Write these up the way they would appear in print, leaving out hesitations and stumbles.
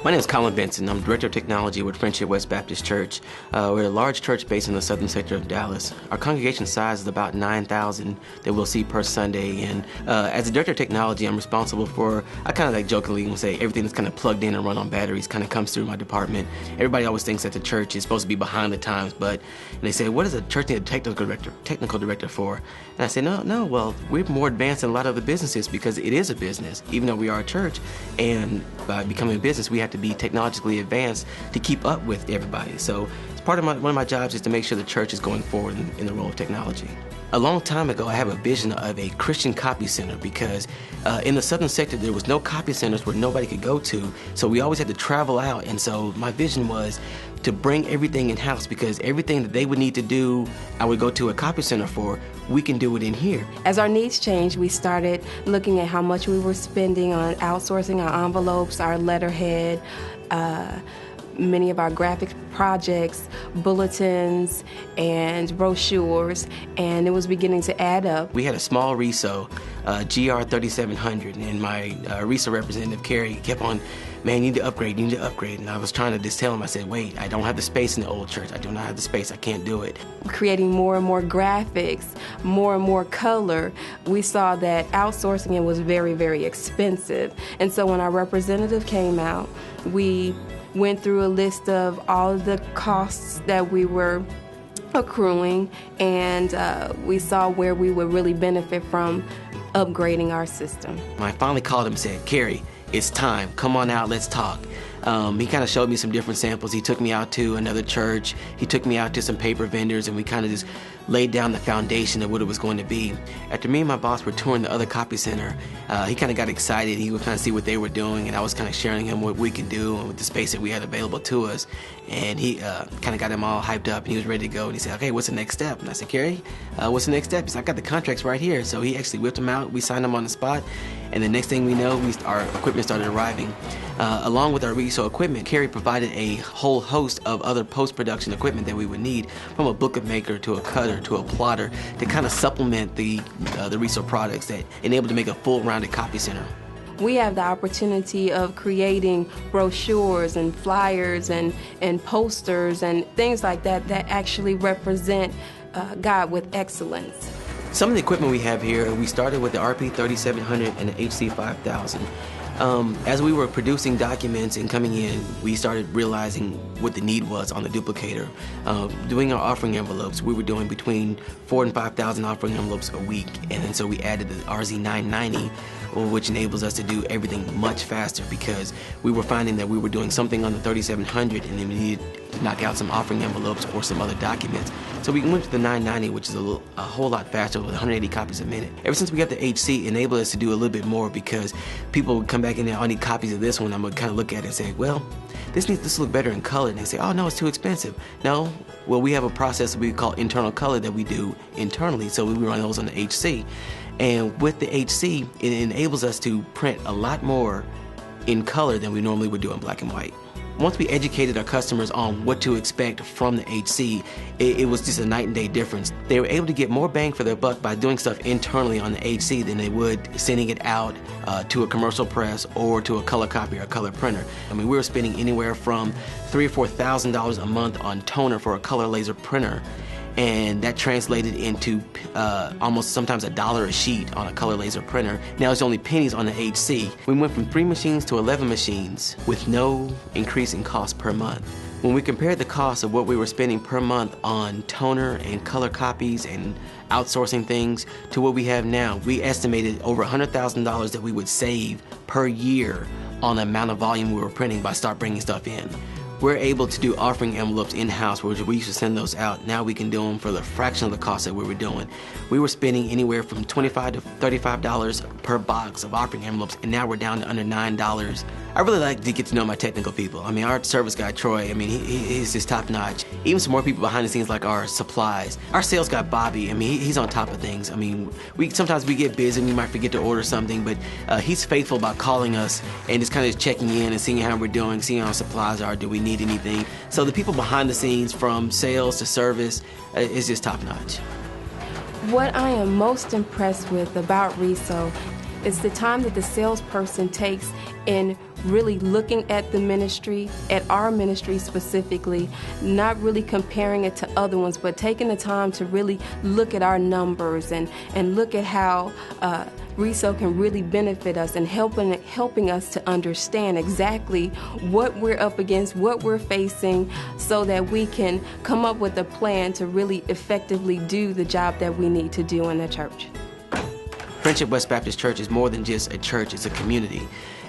My name is Colin Benson. I'm Director of Technology with Friendship West Baptist Church. We're a large church based in the southern sector of Dallas. Our congregation size is about 9,000 that we'll see per Sunday. And as a Director of Technology, I'm responsible for, I kind of like jokingly say, everything that's kind of plugged in and run on batteries kind of comes through my department. Everybody always thinks that the church is supposed to be behind the times, but they say, what does a church need a technical director for? And I say, no, well, we're more advanced than a lot of the businesses because it is a business, even though we are a church. And by becoming a business, we have to be technologically advanced to keep up with everybody. So it's part of one of my jobs is to make sure the church is going forward in the role of technology. A long time ago, I have a vision of a Christian copy center because in the southern sector, there was no copy centers where nobody could go to. So we always had to travel out. And so my vision was to bring everything in-house because everything that they would need to do, I would go to a copy center for, we can do it in here. As our needs changed, we started looking at how much we were spending on outsourcing our envelopes, our letterhead, many of our graphic projects, bulletins, and brochures, and it was beginning to add up. We had a small RISO, GR3700, and my RISO representative, Carrie, kept on, man, you need to upgrade. And I was trying to just tell him, I said, wait, I don't have the space in the old church. I do not have the space. I can't do it. Creating more and more graphics, more and more color, we saw that outsourcing it was very, very expensive. And so when our representative came out, we went through a list of all of the costs that we were accruing, and we saw where we would really benefit from upgrading our system. I finally called him and said, Carrie, it's time. Come on out, let's talk. He kind of showed me some different samples. He took me out to another church. He took me out to some paper vendors, and we kind of just laid down the foundation of what it was going to be. After me and my boss were touring the other copy center, he kind of got excited. He would kind of see what they were doing, and I was kind of sharing him what we could do and with the space that we had available to us. And he kind of got him all hyped up, and he was ready to go. And he said, okay, what's the next step? And I said, Carrie, what's the next step? He said, I got the contracts right here. So he actually whipped them out. We signed them on the spot. And the next thing we know, our equipment started arriving. Along with our RISO equipment, Carrie provided a whole host of other post-production equipment that we would need, from a booklet maker to a cutter to a plotter, to kind of supplement the RISO products that enable to make a full-rounded copy center. We have the opportunity of creating brochures and flyers and posters and things like that that actually represent God with excellence. Some of the equipment we have here, we started with the RP3700 and the HC5000. As we were producing documents and coming in, we started realizing what the need was on the duplicator. Doing our offering envelopes, we were doing between 4,000 and 5,000 offering envelopes a week, and then so we added the RZ990, which enables us to do everything much faster because we were finding that we were doing something on the 3700 and then we needed to knock out some offering envelopes or some other documents. So we went to the 990, which is a whole lot faster with 180 copies a minute. Ever since we got the HC, it enabled us to do a little bit more because people would come back in there, I need copies of this one. I'm gonna kind of look at it and say, well, this needs to look better in color. And they say, oh no, it's too expensive. No, well, we have a process that we call internal color that we do internally, so we run those on the HC. And with the HC, it enables us to print a lot more in color than we normally would do in black and white. Once we educated our customers on what to expect from the HC, it was just a night and day difference. They were able to get more bang for their buck by doing stuff internally on the HC than they would sending it out to a commercial press or to a color copy or a color printer. I mean, we were spending anywhere from $3,000 or $4,000 a month on toner for a color laser printer. And that translated into almost sometimes $1 a sheet on a color laser printer. Now it's only pennies on the HC. We went from 3 machines to 11 machines with no increase in cost per month. When we compared the cost of what we were spending per month on toner and color copies and outsourcing things to what we have now, we estimated over $100,000 that we would save per year on the amount of volume we were printing by start bringing stuff in. We're able to do offering envelopes in-house, where we used to send those out. Now we can do them for the fraction of the cost that we were doing. We were spending anywhere from $25 to $35 per box of offering envelopes, and now we're down to under $9. I really like to get to know my technical people. I mean, our service guy, Troy, I mean, he's just top-notch. Even some more people behind the scenes like our supplies. Our sales guy, Bobby, I mean, he's on top of things. I mean, sometimes we get busy and we might forget to order something, but he's faithful about calling us and just kind of checking in and seeing how we're doing, seeing how our supplies are, do we need anything. So the people behind the scenes, from sales to service, is just top-notch. What I am most impressed with about RISO It's the time that the salesperson takes in really looking at the ministry, at our ministry specifically, not really comparing it to other ones, but taking the time to really look at our numbers and look at how RESO can really benefit us and helping us to understand exactly what we're up against, what we're facing, so that we can come up with a plan to really effectively do the job that we need to do in the church. Friendship West Baptist Church is more than just a church, it's a community.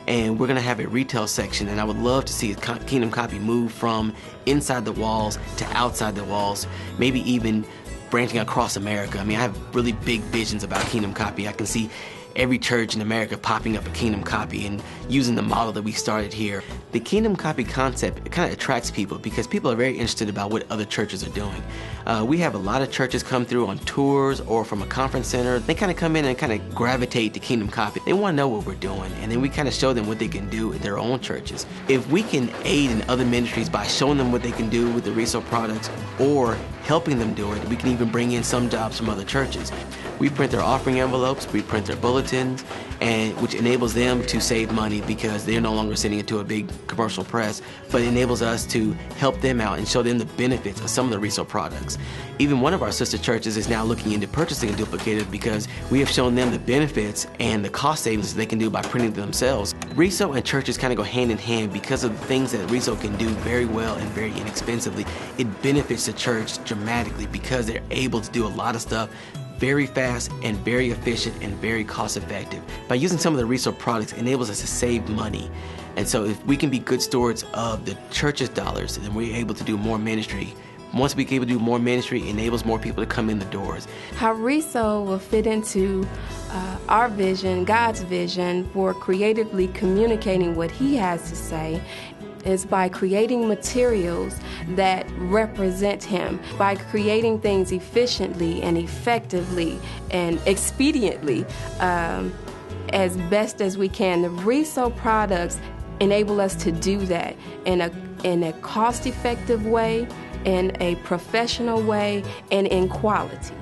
And we're going to have a retail section, and I would love to see Kingdom Copy move from inside the walls to outside the walls, maybe even branching across America. I mean, I have really big visions about Kingdom Copy. I can see every church in America popping up a Kingdom Copy and using the model that we started here. The Kingdom Copy concept, it kind of attracts people because people are very interested about what other churches are doing. We have a lot of churches come through on tours or from a conference center. They kind of come in and kind of gravitate to Kingdom Copy. They want to know what we're doing, and then we kind of show them what they can do in their own churches. If we can aid in other ministries by showing them what they can do with the RESO products or helping them do it, we can even bring in some jobs from other churches. We print their offering envelopes, we print their bulletins, and which enables them to save money because they're no longer sending it to a big commercial press, but enables us to help them out and show them the benefits of some of the RESO products. Even one of our sister churches is now looking into purchasing a duplicator because we have shown them the benefits and the cost savings they can do by printing them themselves. RESO and churches kind of go hand in hand because of the things that RESO can do very well and very inexpensively. It benefits the church dramatically because they're able to do a lot of stuff very fast and very efficient and very cost effective. By using some of the RESO products, it enables us to save money. And so if we can be good stewards of the church's dollars, then we're able to do more ministry. Once we're able to do more ministry, it enables more people to come in the doors. How RESO will fit into our vision, God's vision, for creatively communicating what He has to say is by creating materials that represent Him, by creating things efficiently and effectively and expediently as best as we can. The RESO products enable us to do that in a cost-effective way, in a professional way, and in quality.